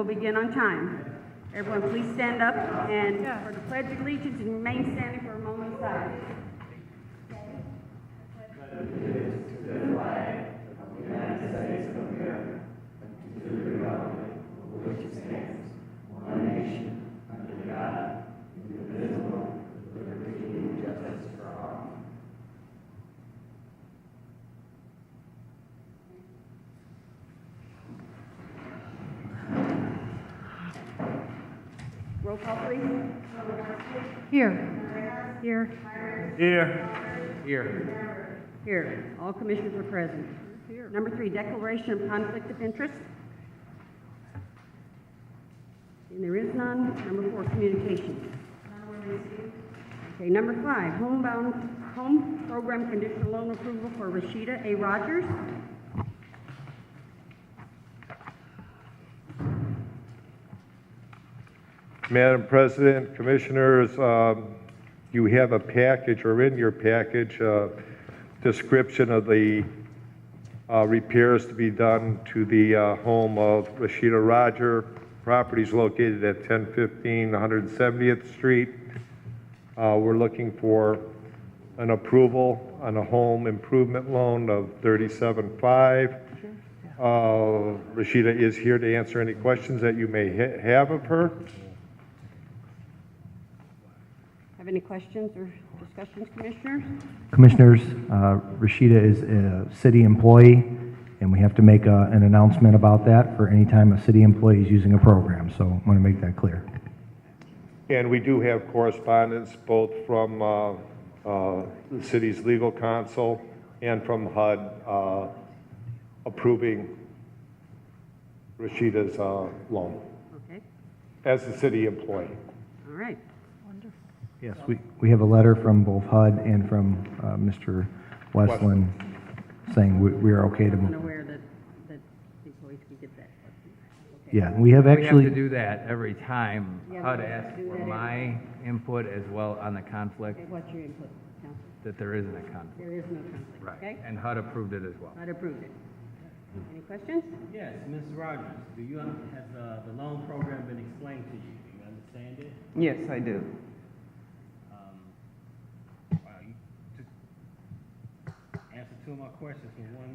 will begin on time. Everyone, please stand up and for the Pledge of Allegiance and remain standing for a moment of silence. Roll call, please. Here. Here. Here. All commissioners are present. Number 3, declaration of conflict of interest. And there is none. Number 4, communications. Okay, number 5, home program conditional loan approval for Rashida A. Rogers. Madam President, Commissioners, you have a package, or in your package, description of the repairs to be done to the home of Rashida Roger. Property is located at 1015 170th Street. We're looking for an approval on a home improvement loan of $37,500. Rashida is here to answer any questions that you may have of her. Have any questions or discussions, Commissioners? Commissioners, Rashida is a city employee, and we have to make an announcement about that for any time a city employee is using a program, so I want to make that clear. And we do have correspondence both from the city's legal counsel and from HUD approving Rashida's loan Okay, as a city employee. all right. Yes, we have a letter from both HUD and from Mr. Westland saying we are okay to I'm move. aware that employees can get that. Okay. Yeah, we have We have actually, to do that every time Yeah, HUD we have to asks do for that my input as well on the conflict, Okay, what's your input, Council? that there isn't a conflict. There is no conflict, okay? And HUD approved it as well. I'd approved it. Any questions? Yes, Ms. Rogers, has the loan program been explained to you? Do you understand it? Yes, I do. Wow, you just answered 2 of my questions in one.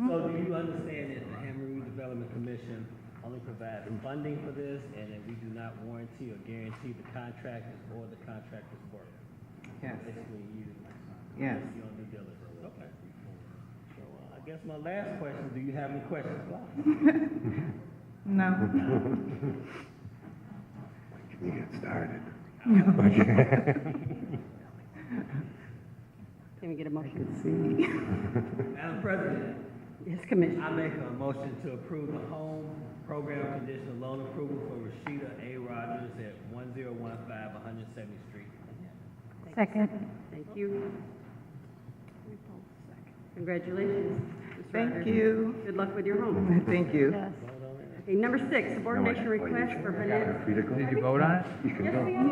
So do you understand that the Hammond Redevelopment Commission only provides funding for this, and that we do not warranty or guarantee the contractors or the contractor's work? Yes. Basically, Yes. you're on due diligence. Okay. So I guess my last question, do you have any questions? No. Can you get started? Can we get a motion? Madam President, Yes, Commissioner. I make a motion to approve the home program conditional loan approval for Rashida A. Rogers at 1015 170th Street. Second. Thank you. Congratulations, Ms. Thank Rogers. you. Good luck with your home. Thank you. Okay, number 6, subordination request for Vanessa. Did you vote on it? You can Yes, go. we are.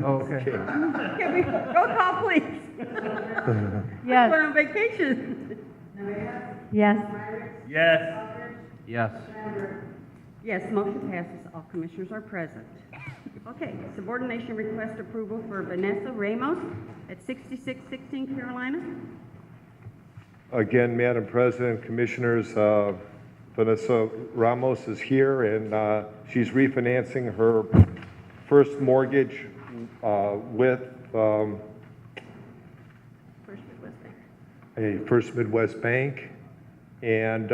Oh, okay. Can we, roll call, please. Yes. We're on vacation. Yes. Yes. Yes. Yes, motion passes. All commissioners are present. Okay, subordination request approval for Vanessa Ramos at 6616 Carolina. Again, Madam President, Commissioners, Vanessa Ramos is here, and she's refinancing her first mortgage with First Midwest Bank. a First Midwest Bank. And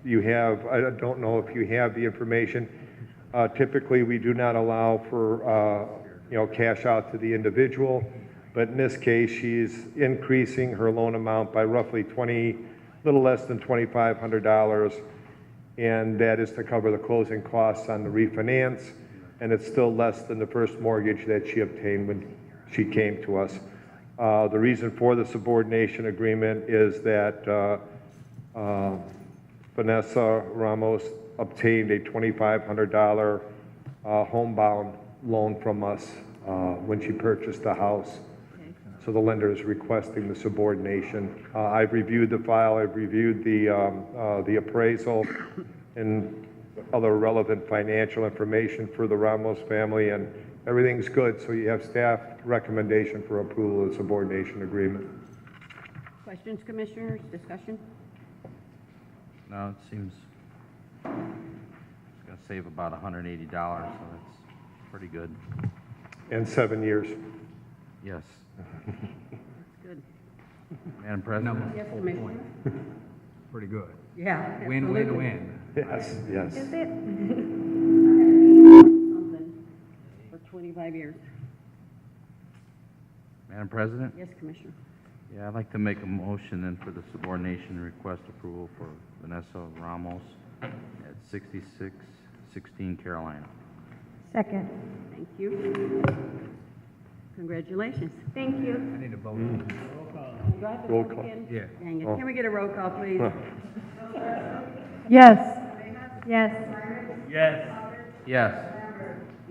you have, I don't know if you have the information, typically we do not allow for, cash out to the individual. But in this case, she's increasing her loan amount by roughly little less than $2,500. And that is to cover the closing costs on the refinance. And it's still less than the first mortgage that she obtained when she came to us. The reason for the subordination agreement is that Vanessa Ramos obtained a $2,500 homebound loan from us when she purchased the house. So the lender is requesting the subordination. I've reviewed the file, I've reviewed the appraisal and other relevant financial information for the Ramos family, and everything's good. So you have staff recommendation for approval of the subordination agreement. Questions, Commissioners? Discussion? No, it seems it's gonna save about $180, so that's pretty good. And 7 years. Yes. That's good. Madam President? Yes, Commissioner? Pretty good. Yeah. Win, win, absolutely. win. Yes, yes. Is it? Something for 25 years. Madam President? Yes, Commissioner. Yeah, I'd like to make a motion then for the subordination request approval for Vanessa Ramos at 6616 Carolina. Second. Thank you. Congratulations. Thank you. I need a vote. Do I have to Roll vote call. again? Yeah. Dang it. Oh. Can we get a roll call, please? Yes. Yes. Yes. Yes.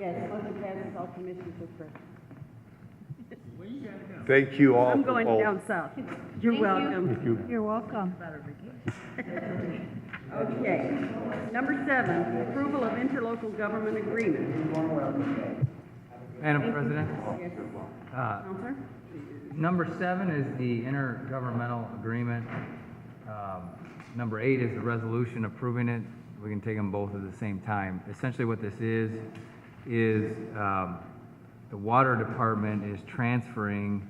Yes, motion passes. All commissioners are present. Thank you all I'm for going both. down south. You're welcome. You're welcome. Okay. Number 7, approval of interlocal government agreement. Madam President, Yes, Counselor? number 7 is the intergovernmental agreement. Number 8 is the resolution approving it. We can take them both at the same time. Essentially what this is the Water Department is transferring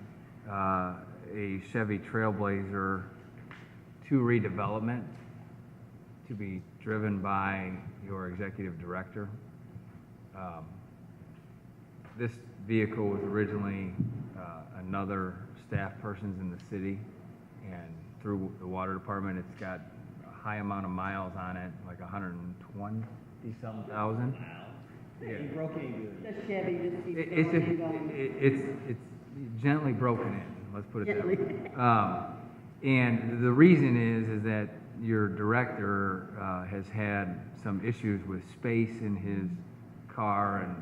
a Chevy Trailblazer to redevelopment to be driven by your executive director. This vehicle was originally another staff person's in the city, and through the water department, it's got a high amount of miles on it, like 120-something thousand. Yeah. You broke in good. The Chevy just keeps It's going and going. it's gently broken in, let's put it that way. Gently. And the reason is that your director has had some issues with space in his car, and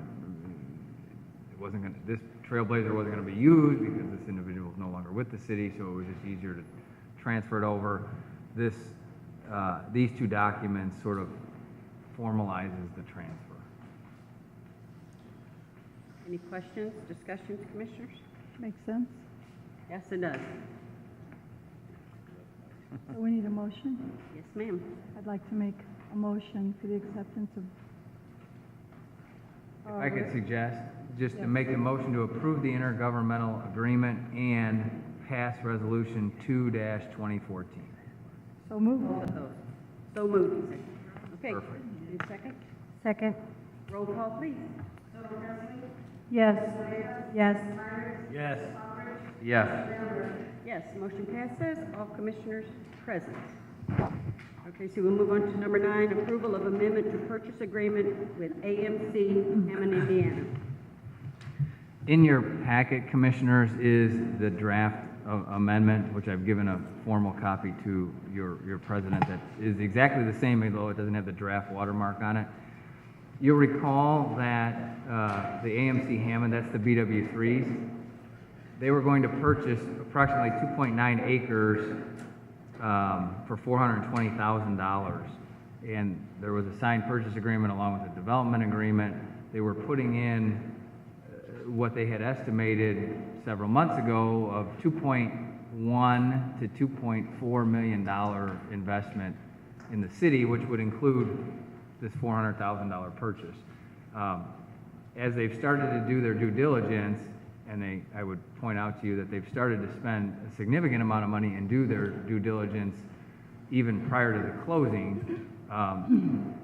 it wasn't going to, this Trailblazer wasn't going to be used because this individual is no longer with the city, so it was just easier to transfer it over. This, these two documents sort of formalizes the transfer. Any questions, discussions, Commissioners? Makes sense. Yes, it does. So we need a motion. Yes, ma'am. I'd like to make a motion for the acceptance of. If I could suggest, just to make the motion to approve the intergovernmental agreement and pass resolution 2-2014. So move. Both of those. So moved. Okay. Perfect. Any second? Second. Roll call, please. Yes. Yes. Yes. Yes. Yes, motion passes. All commissioners present. Okay, so we'll move on to number 9, approval of amendment to purchase agreement with AMC Hammond, Indiana. In your packet, Commissioners, is the draft amendment, which I've given a formal copy to your president, that is exactly the same, although it doesn't have the draft watermark on it. You'll recall that the AMC Hammond, that's the BW3s, they were going to purchase approximately 2.9 acres for $420,000. And there was a signed purchase agreement along with a development agreement. They were putting in what they had estimated several months ago of $2.1 to $2.4 million investment in the city, which would include this $400,000 purchase. As they've started to do their due diligence, and I would point out to you that they've started to spend a significant amount of money and do their due diligence even prior to the closing,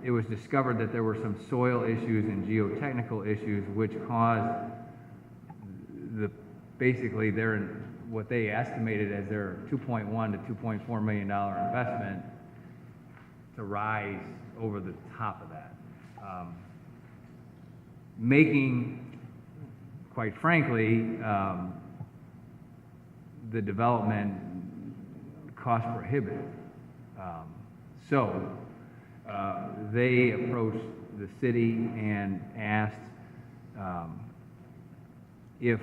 it was discovered that there were some soil issues and geotechnical issues which caused basically what they estimated as their $2.1 to $2.4 million investment to rise over the top of that. Making, quite frankly, the development cost prohibitive. So they approached the city and asked if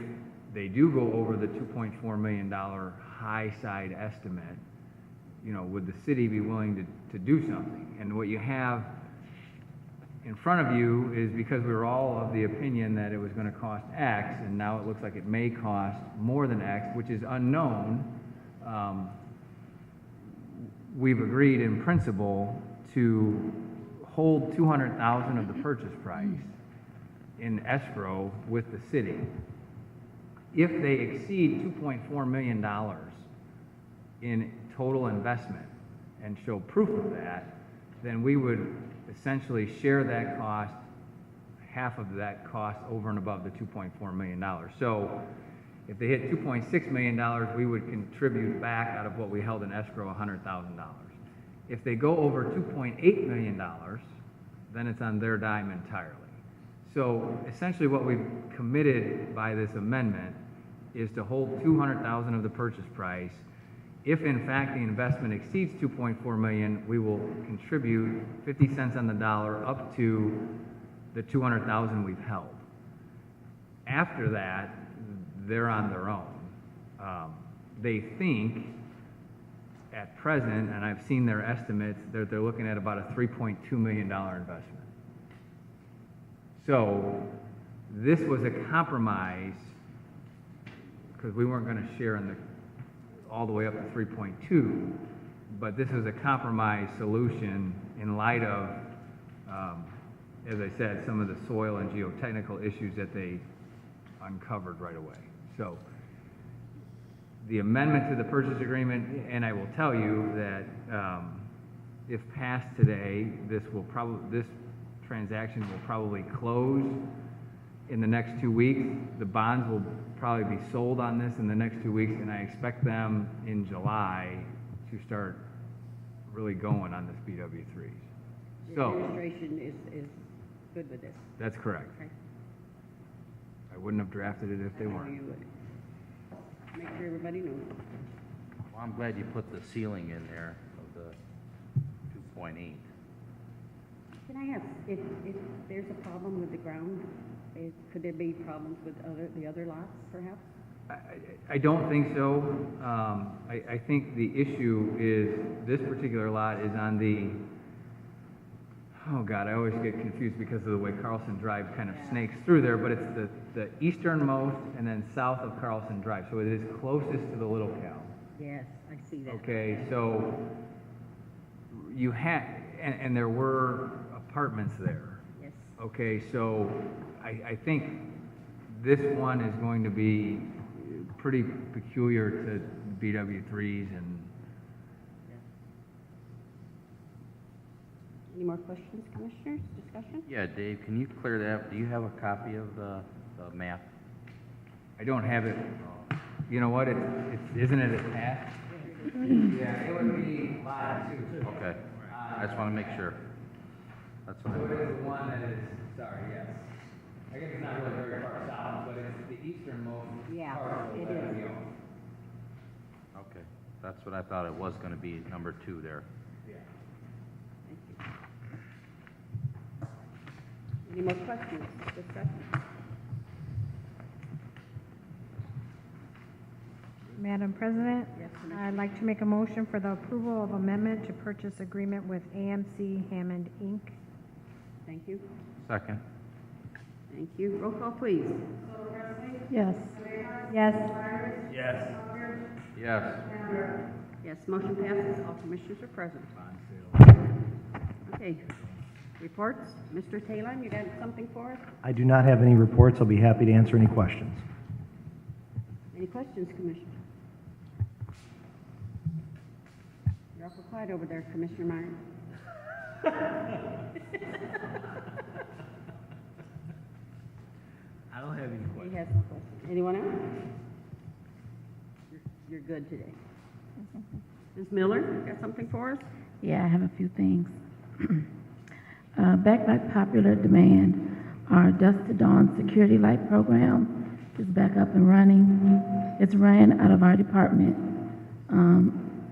they do go over the $2.4 million high side estimate, you know, would the city be willing to do something? And what you have in front of you is, because we were all of the opinion that it was gonna cost X, and now it looks like it may cost more than X, which is unknown, we've agreed in principle to hold $200,000 of the purchase price in escrow with the city. If they exceed $2.4 million in total investment and show proof of that, then we would essentially share that cost, half of that cost over and above the $2.4 million. So if they hit $2.6 million, we would contribute back out of what we held in escrow $100,000. If they go over $2.8 million, then it's on their dime entirely. So essentially what we've committed by this amendment is to hold $200,000 of the purchase price. If in fact the investment exceeds $2.4 million, we will contribute 50 cents on the dollar up to the $200,000 we've held. After that, they're on their own. They think at present, and I've seen their estimates, that they're looking at about a $3.2 million investment. So this was a compromise, because we weren't going to share in the all the way up to 3.2, but this was a compromise solution in light of, as I said, some of the soil and geotechnical issues that they uncovered right away. So the amendment to the purchase agreement, and I will tell you that if passed today, this transaction will probably close in the next 2 weeks. The bonds will probably be sold on this in the next 2 weeks, and I expect them in July to start really going on this BW3s. The So, administration is good with this. that's correct. Okay. I wouldn't have drafted it if they I know weren't. you would. Make sure everybody knows. Well, I'm glad you put the ceiling in there of the 2.8. Can I ask, if there's a problem with the ground, could there be problems with the other lots, perhaps? I don't think so. I think the issue is this particular lot is on the, oh God, I always get confused because of the way Carlson Drive kind of snakes through there, but it's the easternmost and then south of Carlson Drive. So it is closest to the Little Cow. Yes, I see that. Okay, so you had, and there were apartments there. Yes. Okay, so I think this one is going to be pretty peculiar to BW3s and. Any more questions, commissioners? Discussion? Yeah, Dave, can you clear that up? Do you have a copy of the map? I don't have it. You know what, isn't it attached? Yeah, it would be lot 2. Okay, I just want to make sure. That's So what it is the one that is, sorry, yes. I guess it's not really very far south, but it's the easternmost Yeah, parcel it that is. we own. Okay, that's what I thought it was going to be, number 2 there. Yeah. Thank you. Any more questions? Discussion? Madam President, Yes, Commissioner. I'd like to make a motion for the approval of amendment to purchase agreement with AMC Hammond, Inc. Thank you. Second. Thank you. Roll call, please. Yes. Yes. Yes. Yes, motion passes. All commissioners are present. Okay. Reports. Mr. Taylor, you got something for us? I do not have any reports. I'll be happy to answer any questions. Any questions, Commissioner? You're awful quiet over there, Commissioner Myers. I don't have any He questions. has no questions. Anyone else? You're good today. Ms. Miller, got something for us? Yeah, I have a few things. Backed by popular demand, our Dusk to Dawn security light program is back up and running. It's ran out of our department.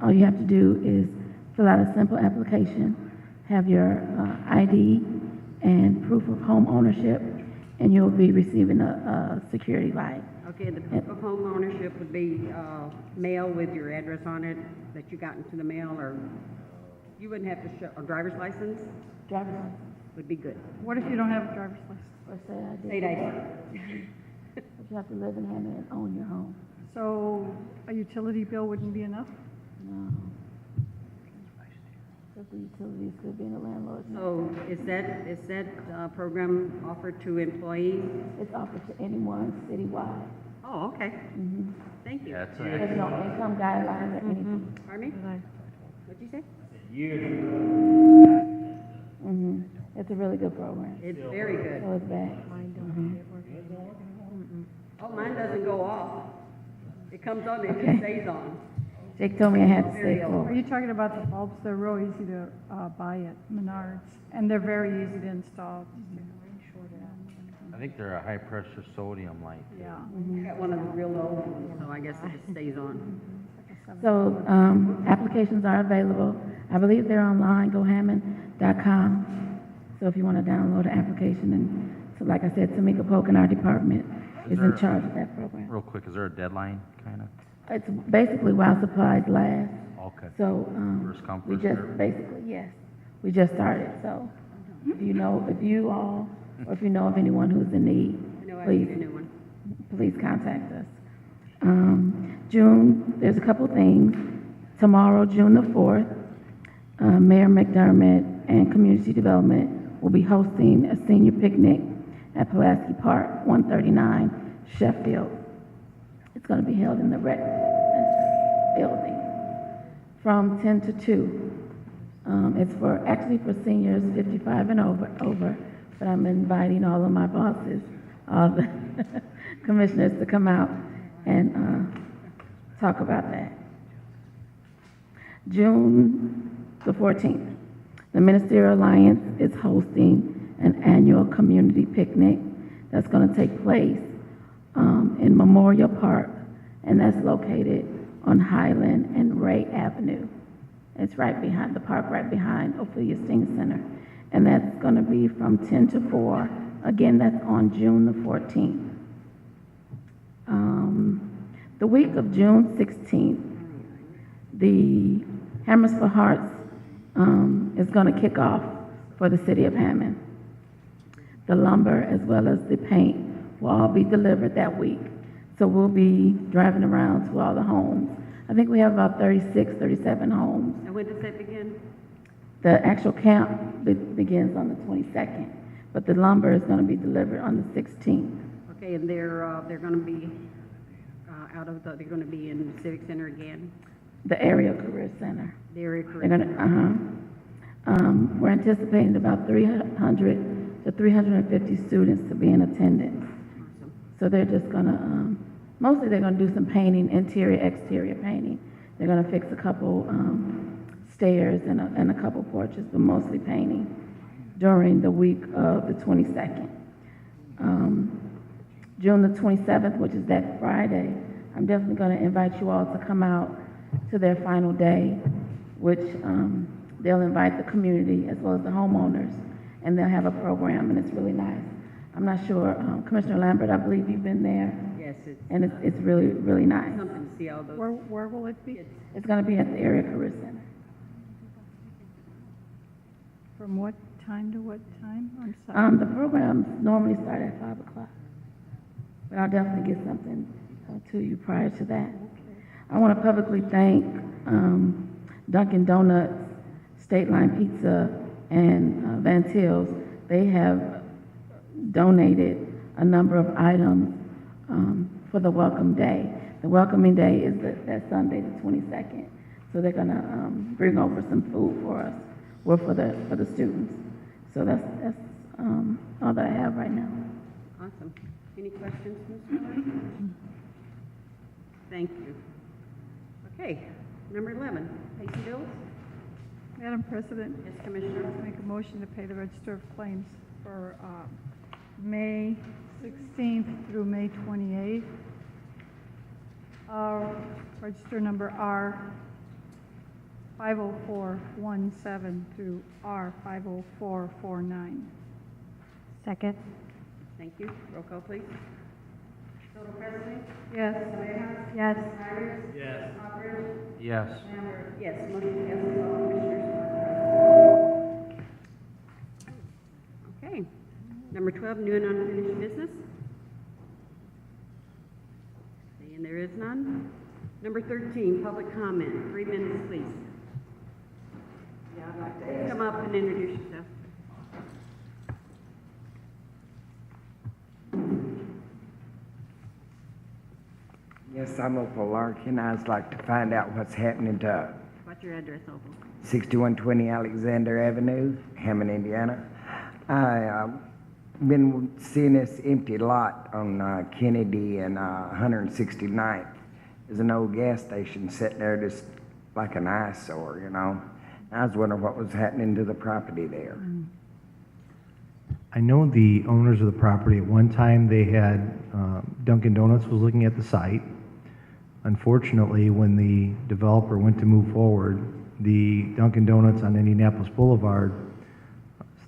All you have to do is fill out a simple application, have your ID and proof of home ownership, and you'll be receiving a security light. Okay, the proof of home ownership would be, mail with your address on it that you got into the mail, or you wouldn't have to show, a driver's license Driver's license, would be good. What if you don't have a driver's license? or say I did. State ID. But you have to live in Hammond and own your home. So a utility bill wouldn't be enough? No. Because the utilities could be in a landlord's name. So is that, program offered to employees? It's offered to anyone citywide. Oh, okay, Mm-hmm. thank you. Yeah, it's There's a, no income guidelines or anything. Pardon me? What'd you say? Mm-hmm. It's a really good program. It's very good. So it's back. Oh, mine doesn't go off. It comes on, it just stays on. Jake told me I had to stay Very full. Are you talking about the bulbs? They're real easy to buy at Menards, and they're very easy to install. I think they're a high-pressure sodium light. Yeah. I got one of the real old ones, so I guess it just stays on. So, applications are available. I believe they're online, gohammond.com. So if you want to download the application, and so like I said, Tamika Polk in our department is in charge of that program. Real quick, is there a deadline, kind of? It's basically while supplies last. Okay. So, First come, we first just, served. basically, yes, we just started, so if you know, if you all, or if you know of anyone who's in need, I know I need a please, new one. please contact us. June, there's a couple things. Tomorrow, June the 4th, Mayor McDermott and Community Development will be hosting a senior picnic at Pulaski Park, 139 Sheffield. It's going to be held in the rec center building from 10 to 2. It's actually for seniors 55 and over, but I'm inviting all of my bosses, all the commissioners to come out and talk about that. June the 14th, the Ministerial Alliance is hosting an annual community picnic that's going to take place in Memorial Park, and that's located on Highland and Ray Avenue. It's right behind the park, right behind Ophelia Sting Center. And that's going to be from 10 to 4. Again, that's on June the 14th. The week of June 16th, the Hammers for Hearts is going to kick off for the city of Hammond. The lumber as well as the paint will all be delivered that week. So we'll be driving around to all the homes. I think we have about 36, 37 homes. And when does that begin? The actual camp begins on the 22nd, but the lumber is going to be delivered on the 16th. Okay, and they're gonna be, they're gonna be in the Civic Center again, The Area Career Center. the area They're going curriculum. to, we're anticipating about 300 to 350 students to be in attendance. Awesome. So they're just going to, mostly they're going to do some painting, interior, exterior painting. They're going to fix a couple stairs and a couple porches, but mostly painting during the week of the 22nd. June the 27th, which is that Friday, I'm definitely going to invite you all to come out to their final day, which they'll invite the community as well as the homeowners, and they'll have a program, and it's really nice. I'm not sure, Commissioner Lambert, I believe you've been there, Yes, it's and it's really, really nice. something to see all those. Where will it be? It's going to be at the Area Career Center. From what time to what time? I'm sorry. The programs normally start at 5 o'clock, but I'll definitely get something to you prior to that. I want to publicly thank Dunkin' Donuts, State Line Pizza, and Van Til's. They have donated a number of items for the Welcome Day. The Welcoming Day is that Sunday, the 22nd. So they're going to bring over some food for us, well, for the students. So that's all that I have right now. Awesome. Any questions, Ms. Miller? Thank you. Okay, number 11, pay some bills. Madam President, Yes, Commissioner. make a motion to pay the register of claims for May 16th through May 28th. Register number R 50417 through R 50449. Second. Thank you. Roll call, please. Total Presley? Yes. Villegas? Yes. Myers? Yes. Roberts? Yes. Lambert? Yes, motion passes, all commissioners are present. Okay. Number 12, new and unfinished business. And there is none. Number 13, public comment. 3 minutes, please. Come up and introduce yourself. Yes, I'm Opal Larkin. I'd like to find out what's happening to What's your address, Opal? 6120 Alexander Avenue, Hammond, Indiana. I've been seeing this empty lot on Kennedy and 169th. There's an old gas station sitting there just like an eyesore, you know. I was wondering what was happening to the property there. I know the owners of the property, at one time, they had, Dunkin' Donuts was looking at the site. Unfortunately, when the developer went to move forward, the Dunkin' Donuts on Indianapolis Boulevard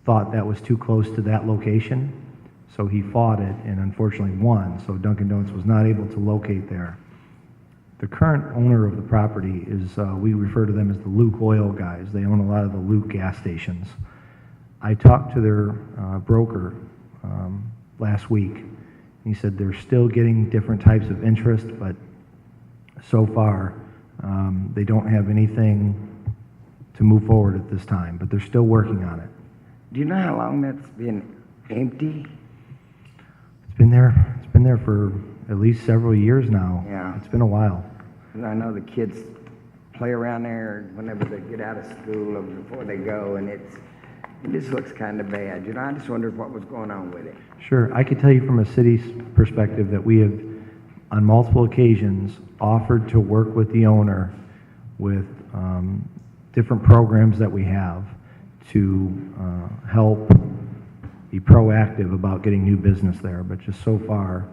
thought that was too close to that location, so he fought it and unfortunately won, so Dunkin' Donuts was not able to locate there. The current owner of the property is, we refer to them as the Luke Oil guys. They own a lot of the Luke gas stations. I talked to their broker last week. He said they're still getting different types of interest, but so far they don't have anything to move forward at this time, but they're still working on it. Do you know how long that's been empty? It's been there for at least several years now. Yeah. It's been a while. And I know the kids play around there whenever they get out of school or before they go, and it just looks kind of bad. You know, I just wondered what was going on with it. Sure, I could tell you from a city's perspective that we have, on multiple occasions, offered to work with the owner with different programs that we have to help be proactive about getting new business there, but just so far,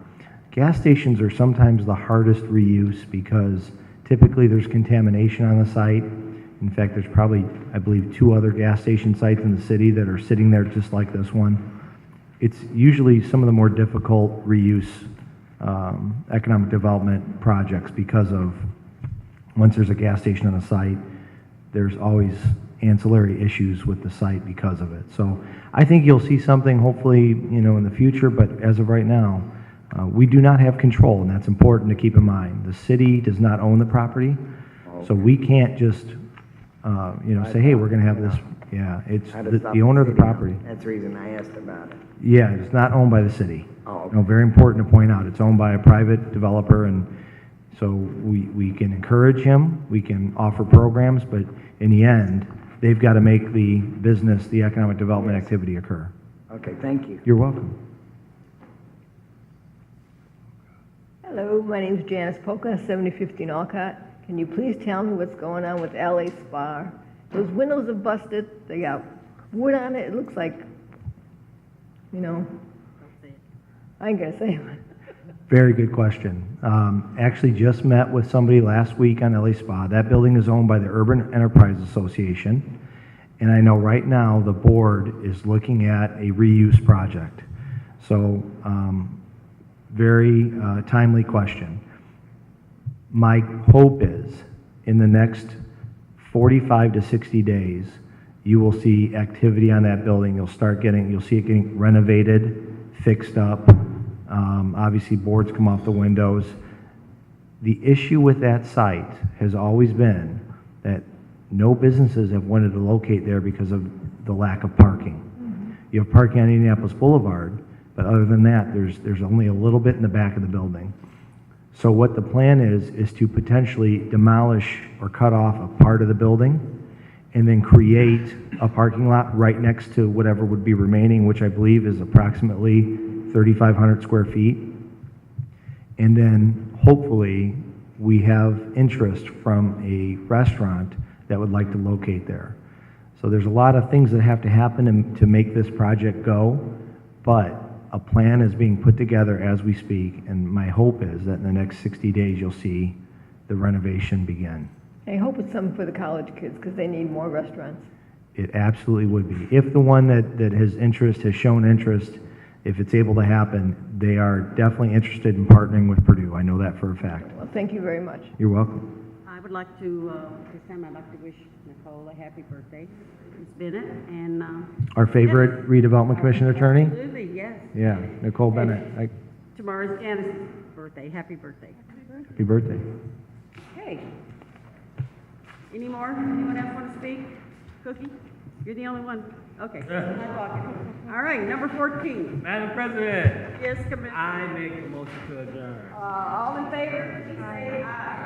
gas stations are sometimes the hardest reuse because typically there's contamination on the site. In fact, there's probably, I believe, 2 other gas station sites in the city that are sitting there just like this one. It's usually some of the more difficult reuse economic development projects because of once there's a gas station on a site, there's always ancillary issues with the site because of it. So I think you'll see something hopefully, in the future, but as of right now, we do not have control, and that's important to keep in mind. The city does not own the property, so we can't just, say, hey, we're going to have this. Yeah, it's the owner of the property. That's the reason I asked about it. Yeah, it's not owned by the city. Oh, okay. No, very important to point out. It's owned by a private developer, and so we can encourage him, we can offer programs, but in the end, they've got to make the business, the economic development activity occur. Okay, thank you. You're welcome. Hello, my name is Janice Polka, 7015 Alcott. Can you please tell me what's going on with LA Spa? Those windows are busted, they got wood on it, it looks like, I ain't gonna say it. Very good question. Actually just met with somebody last week on LA Spa. That building is owned by the Urban Enterprise Association, and I know right now the board is looking at a reuse project. So, very timely question. My hope is in the next 45 to 60 days, you will see activity on that building. You'll see it getting renovated, fixed up. Obviously, boards come off the windows. The issue with that site has always been that no businesses have wanted to locate there because of the lack of parking. You have parking on Indianapolis Boulevard, but other than that, there's only a little bit in the back of the building. So what the plan is to potentially demolish or cut off a part of the building and then create a parking lot right next to whatever would be remaining, which I believe is approximately 3,500 square feet. And then hopefully we have interest from a restaurant that would like to locate there. So there's a lot of things that have to happen to make this project go, but a plan is being put together as we speak, and my hope is that in the next 60 days you'll see the renovation begin. I hope it's something for the college kids, because they need more restaurants. It absolutely would be. If the one that has shown interest, if it's able to happen, they are definitely interested in partnering with Purdue. I know that for a fact. Well, thank you very much. You're welcome. I would like to, this time I'd like to wish Nicole a happy birthday, Ms. Bennett, and, Our favorite redevelopment commission attorney? absolutely, yes. Yeah, Nicole Bennett. Tomorrow's Janice's birthday. Happy birthday. Happy birthday. Okay. Any more? Anyone else want to speak? Cookie? You're the only one. Okay. I'm not talking. All right, number 14. Madam President, Yes, Commissioner. I make a motion to adjourn. All in favor, please say aye.